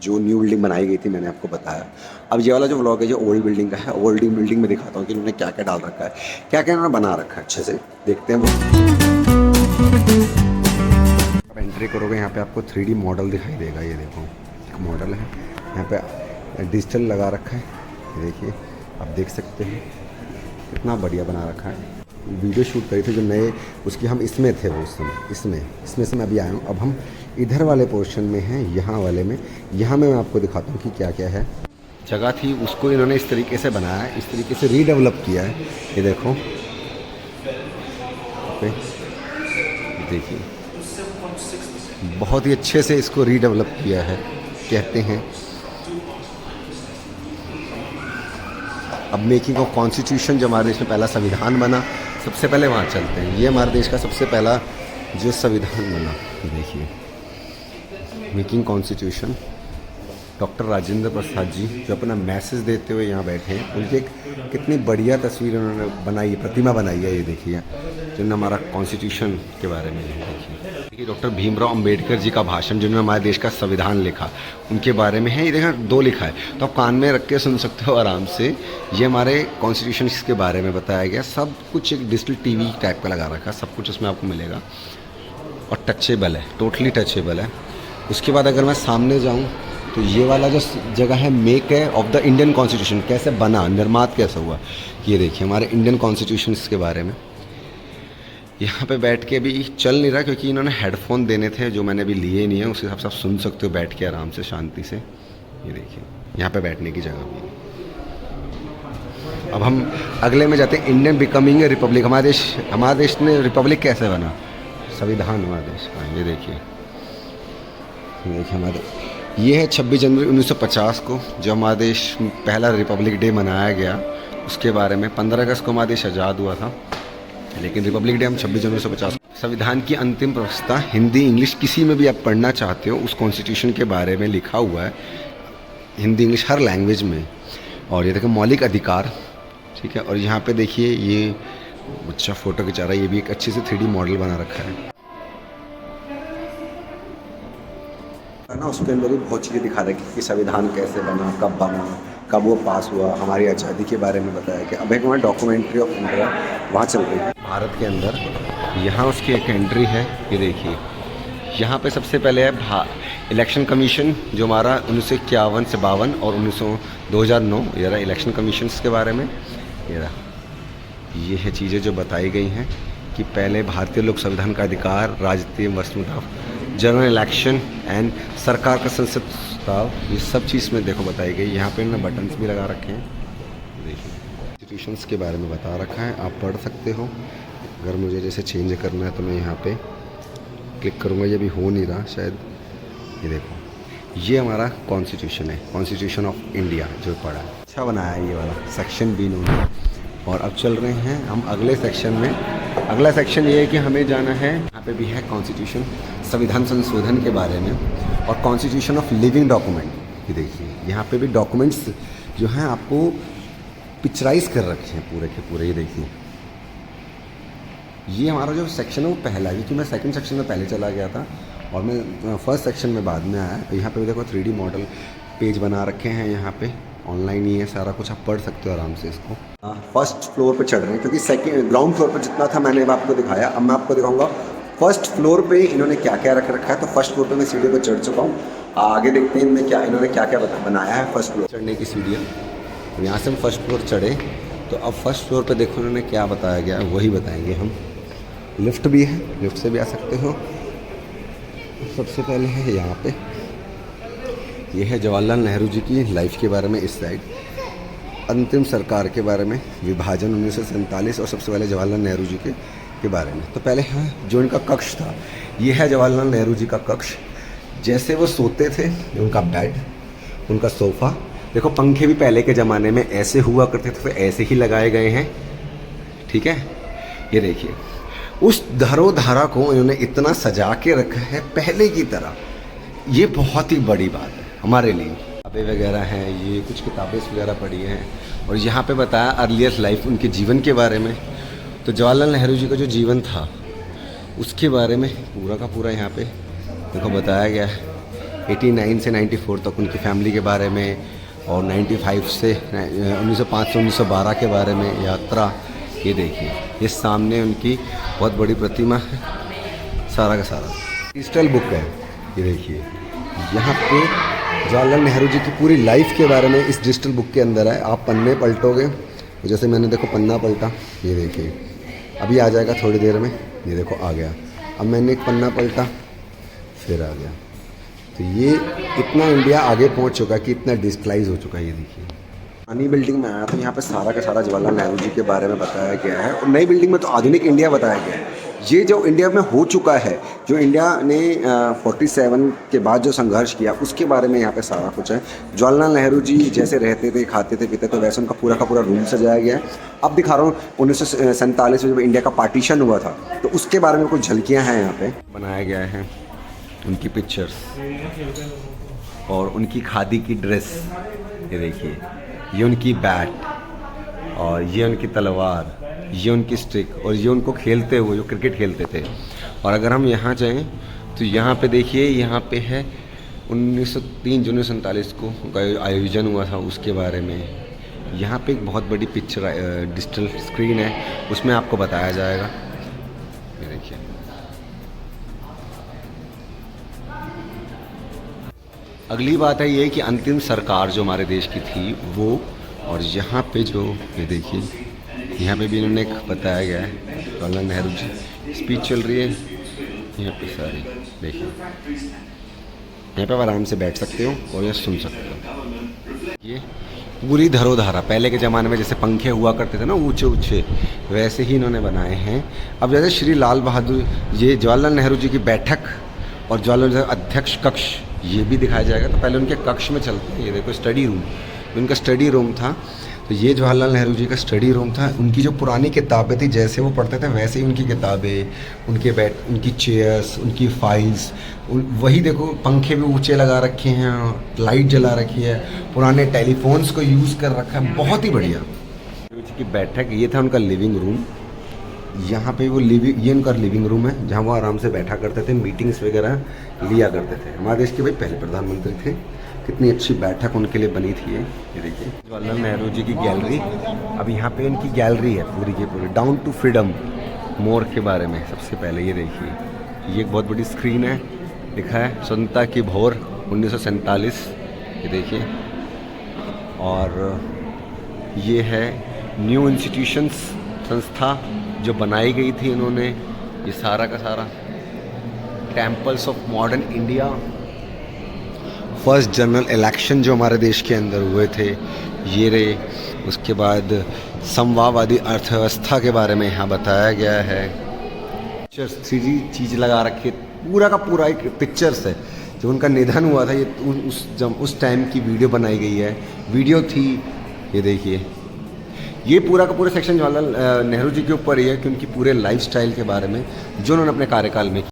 जो new building बनाई गई थी मैंने आपको बताया। अब ये वाला जो व्लॉग है जो ओल्ड बिल्डिंग का है, ओल्ड बिल्डिंग में दिखाता हूँ कि इन्होंने क्या क्या डाल रखा है, क्या क्या इन्होंने बना रखा है। अच्छे से देखते हैं वो। आप एंट्री करोगे यहाँ पे आपको 3D मॉडल दिखाई देगा। ये देखो एक मॉडल है यहाँ पे, डिजिटल लगा रखा है। ये देखिए आप देख सकते हैं कितना बढ़िया बना रखा है। वीडियो शूट करी थी जो नए उसकी, हम इसमें थे वो उस समय, इसमें से मैं अभी आया हूँ। अब हम इधर वाले पोर्शन में हैं, यहाँ वाले में। यहाँ मैं आपको दिखाता हूँ कि क्या क्या है। जगह थी उसको इन्होंने इस तरीके से बनाया है, इस तरीके से रीडेवलप किया है। ये देखो देखिए बहुत ही अच्छे से इसको रीडेवलप किया है कहते हैं। अब मेकिंग ऑफ कॉन्स्टिट्यूशन, जो हमारे देश में पहला संविधान बना, सबसे पहले वहाँ चलते हैं। ये हमारे देश का सबसे पहला जो संविधान बना, देखिए making constitution, doctor Rajendra Prasad ji जो अपना मैसेज देते हुए यहाँ बैठे हैं। उनकी एक कितनी बढ़िया तस्वीर उन्होंने बनाई है, प्रतिमा बनाई है। ये देखिए जिन्होंने हमारा कॉन्स्टिट्यूशन के बारे में देखिए डॉक्टर भीमराव अंबेडकर जी का भाषण, जिन्होंने हमारे देश का संविधान लिखा, उनके बारे में है। ये देखा 2 लिखा है, तो आप कान में रख के सुन सकते हो आराम से। ये हमारे कॉन्स्टिट्यूशन के बारे में बताया गया, सब कुछ एक डिजिटल टीवी टाइप का लगा रखा है, सब कुछ उसमें आपको मिलेगा और टचेबल है, टोटली टचेबल है। उसके बाद अगर मैं सामने जाऊँ तो ये वाला जो जगह है मेक है ऑफ द इंडियन कॉन्स्टिट्यूशन, कैसे बना, निर्मात कैसे हुआ, ये देखिए हमारे इंडियन कॉन्स्टिट्यूशन के बारे में। यहाँ पे बैठ के अभी चल नहीं रहा क्योंकि इन्होंने हेडफोन देने थे जो मैंने अभी लिए नहीं है, उस हिसाब से आप सुन सकते हो बैठ के आराम से शांति से। ये देखिए यहाँ पे बैठने की जगह भी है। अब हम अगले में जाते हैं, इंडियन बिकमिंग ए रिपब्लिक। हमारा देश ने रिपब्लिक कैसे बना, संविधान हमारे देश का। ये देखिए हमारे ये है 26 जनवरी 1950 को जो हमारा देश पहला रिपब्लिक डे मनाया गया, उसके बारे में। 15 अगस्त को हमारा देश आज़ाद हुआ था, लेकिन रिपब्लिक डे हम 26 जनवरी 1950। संविधान की अंतिम व्यवस्था हिंदी इंग्लिश किसी में भी आप पढ़ना चाहते हो, उस कॉन्स्टिट्यूशन के बारे में लिखा हुआ है, हिंदी इंग्लिश हर लैंग्वेज में। और ये देखो मौलिक अधिकार, ठीक है। और यहाँ पे देखिए ये बच्चा फ़ोटो खिंचा रहा है, ये भी एक अच्छे से 3D मॉडल बना रखा है ना। उसके अंदर भी बहुत चीज़ें दिखा रहे कि संविधान कैसे बना, कब वो पास हुआ, हमारी आज़ादी के बारे में बताया कि अब एक वहाँ डॉक्यूमेंट्री ऑफ इंडिया वहाँ चल रही है भारत के अंदर। यहाँ उसकी एक एंट्री है, ये देखिए यहाँ पे सबसे पहले है इलेक्शन कमीशन, जो हमारा 1951 से 52 और 2009 ये रहा इलेक्शन कमीशन के बारे में। ये है चीज़ें जो बताई गई हैं कि पहले भारतीय लोक संविधान का अधिकार, राजनीति वस्तुता, जनरल इलेक्शन एंड सरकार का संसद प्रस्ताव, ये सब चीज़ में देखो बताई गई। यहाँ पे इन्होंने बटन्स भी लगा रखे हैं, देखिए इंस्टीट्यूशंस के बारे में बता रखा है, आप पढ़ सकते हो। अगर मुझे जैसे चेंज करना है तो मैं यहाँ पे क्लिक करूँगा, ये भी हो नहीं रहा शायद। ये देखो ये हमारा कॉन्स्टिट्यूशन है, कॉन्स्टिट्यूशन ऑफ इंडिया जो पढ़ा है, अच्छा बनाया है ये वाला सेक्शन भी इन्होंने। और अब चल रहे हैं हम अगले सेक्शन में। अगला सेक्शन ये है कि हमें जाना है, यहाँ पे भी है कॉन्स्टिट्यूशन, संविधान संशोधन के बारे में, और कॉन्स्टिट्यूशन ऑफ लिविंग डॉक्यूमेंट। ये देखिए यहाँ पे भी डॉक्यूमेंट्स जो हैं आपको पिक्चराइज कर रखे हैं पूरे के पूरे। ये देखिए ये हमारा जो सेक्शन है वो पहला है, क्योंकि मैं सेकंड सेक्शन में पहले चला गया था और मैं फर्स्ट सेक्शन में बाद में आया। यहाँ पे भी देखो 3D मॉडल पेज बना रखे हैं, यहाँ पे ऑनलाइन ही है सारा कुछ, आप पढ़ सकते हो आराम से इसको। फर्स्ट फ्लोर पे चढ़ रहे हैं क्योंकि सेकंड ग्राउंड फ्लोर पे जितना था मैंने आपको दिखाया। अब मैं आपको दिखाऊंगा फर्स्ट फ्लोर पे इन्होंने क्या क्या रख रखा है। तो फर्स्ट फ्लोर पे मैं सीढ़ी पर चढ़ चुका हूँ, आगे देखते हैं इनमें क्या इन्होंने क्या क्या बनाया है। फर्स्ट फ्लोर चढ़ने की सीढ़ियाँ, तो यहाँ से हम फर्स्ट फ्लोर चढ़े, तो अब फर्स्ट फ्लोर पे देखो उन्होंने क्या बताया गया है, वही बताएंगे हम। लिफ्ट भी है, लिफ्ट से भी आ सकते हो। सबसे पहले है यहाँ पे, ये है जवाहरलाल नेहरू जी की लाइफ के बारे में। इस साइड अंतिम सरकार के बारे में, विभाजन 1947, और सबसे पहले जवाहरलाल नेहरू जी के बारे में। तो पहले है जो इनका कक्ष था, ये है जवाहरलाल नेहरू जी का कक्ष। जैसे वो सोते थे, उनका बेड, उनका सोफ़ा, देखो पंखे भी पहले के ज़माने में ऐसे हुआ करते थे, तो ऐसे ही लगाए गए हैं, ठीक है। ये देखिए उस धरोधारा को इन्होंने इतना सजा के रखा है पहले की तरह, ये बहुत ही बड़ी बात है हमारे लिए। किताबें वगैरह हैं, ये कुछ किताबें वगैरह पढ़ी हैं, और यहाँ पे बताया अर्लियर लाइफ, उनके जीवन के बारे में। तो जवाहरलाल नेहरू जी का जो जीवन था उसके बारे में पूरा का पूरा यहाँ पे देखो बताया गया है। 89 से 94 तक उनकी फैमिली के बारे में, और 95 से 1905 से 1912 के बारे में यात्रा। ये देखिए, ये सामने उनकी बहुत बड़ी प्रतिमा है, सारा का सारा डिजिटल बुक है। ये देखिए, यहाँ पे जवाहरलाल नेहरू जी की पूरी लाइफ के बारे में इस डिजिटल बुक के अंदर है। आप पन्ने पलटोगे, जैसे मैंने देखो पन्ना पलटा, ये देखिए अभी आ जाएगा थोड़ी देर में, ये देखो आ गया। अब मैंने एक पन्ना पलटा, फिर आ गया। तो ये इतना इंडिया आगे पहुंच चुका है कि इतना डिजिटलाइज हो चुका है। ये देखिए, पुरानी बिल्डिंग में आया तो यहाँ पे सारा का सारा जवाहरलाल नेहरू जी के बारे में बताया गया है, और नई बिल्डिंग में तो आधुनिक इंडिया बताया गया है। ये जो इंडिया में हो चुका है, जो इंडिया ने 47 के बाद जो संघर्ष किया, उसके बारे में यहाँ पे सारा कुछ है। जवाहरलाल नेहरू जी जैसे रहते थे, खाते थे, पीते थे, वैसे उनका पूरा का पूरा रूम सजाया गया है। अब दिखा रहा हूँ 1947 में जब इंडिया का पार्टीशन हुआ था, तो उसके बारे में कुछ झलकियाँ हैं यहाँ पे बनाया गया है। उनकी पिक्चर्स और उनकी खादी की ड्रेस, ये देखिए, ये उनकी बैट और ये उनकी तलवार, ये उनकी स्टिक, और ये उनको खेलते हुए जो क्रिकेट खेलते थे। और अगर हम यहाँ जाएं तो यहाँ पे देखिए, यहाँ पे है 3 जून 1947 को उनका आयोजन हुआ था, उसके बारे में। यहाँ पे एक बहुत बड़ी पिक्चर डिजिटल स्क्रीन है, उसमें आपको बताया जाएगा। ये देखिए, अगली बात है ये कि अंतिम सरकार जो हमारे देश की थी वो, और यहाँ पे जो ये देखिए, यहाँ पे भी इन्होंने एक बताया गया है, जवाहरलाल नेहरू जी स्पीच चल रही है यहाँ पे सारी। देखिए, यहाँ पे आप आराम से बैठ सकते हो और ये सुन सकते हो। ये पूरी धरोधारा, पहले के ज़माने में जैसे पंखे हुआ करते थे ना ऊंचे ऊंचे, वैसे ही इन्होंने बनाए हैं। अब जैसे श्री लाल बहादुर, ये जवाहरलाल नेहरू जी की बैठक और जवाहरलाल नेहरू अध्यक्ष कक्ष, ये भी दिखाया जाएगा। तो पहले उनके कक्ष में चलते हैं। ये देखो स्टडी रूम, उनका स्टडी रूम था। तो ये जवाहरलाल नेहरू जी का स्टडी रूम था। उनकी जो पुरानी किताबें थी, जैसे वो पढ़ते थे वैसे ही उनकी किताबें, उनके उनकी चेयर्स, उनकी फाइल्स, वही देखो पंखे भी ऊंचे लगा रखे हैं, लाइट जला रखी है, पुराने टेलीफोन्स को यूज़ कर रखा है, बहुत ही बढ़िया। नेहरू जी की बैठक, ये था उनका लिविंग रूम। यहाँ पे वो ये उनका लिविंग रूम है, जहाँ वो आराम से बैठा करते थे, मीटिंग्स वगैरह लिया करते थे। हमारे देश के भाई पहले प्रधानमंत्री थे। कितनी अच्छी बैठक उनके लिए बनी थी। ये देखिए, जवाहरलाल नेहरू जी की गैलरी। अब यहाँ पे इनकी गैलरी है पूरी की पूरी, डाउन टू फ्रीडम मोर के बारे में। सबसे पहले ये देखिए, ये एक बहुत बड़ी स्क्रीन है, लिखा है स्वतंत्रता की भोर 1947। ये देखिए, और ये है न्यू इंस्टीट्यूशंस, संस्था जो बनाई गई थी इन्होंने। ये सारा का सारा temples of modern India, first general election जो हमारे देश के अंदर हुए थे ये रहे। उसके बाद समवावादी अर्थव्यवस्था के बारे में यहाँ बताया गया है। पिक्चर्स 3D चीज़ लगा रखी है, पूरा का पूरा एक पिक्चर्स है। जब उनका निधन हुआ था, ये उस टाइम की वीडियो बनाई गई है, वीडियो थी। ये देखिए, ये पूरा का पूरा सेक्शन जवाहरलाल नेहरू जी के ऊपर ही है कि उनकी पूरे लाइफस्टाइल के बारे में जो उन्होंने अपने कार्यकाल में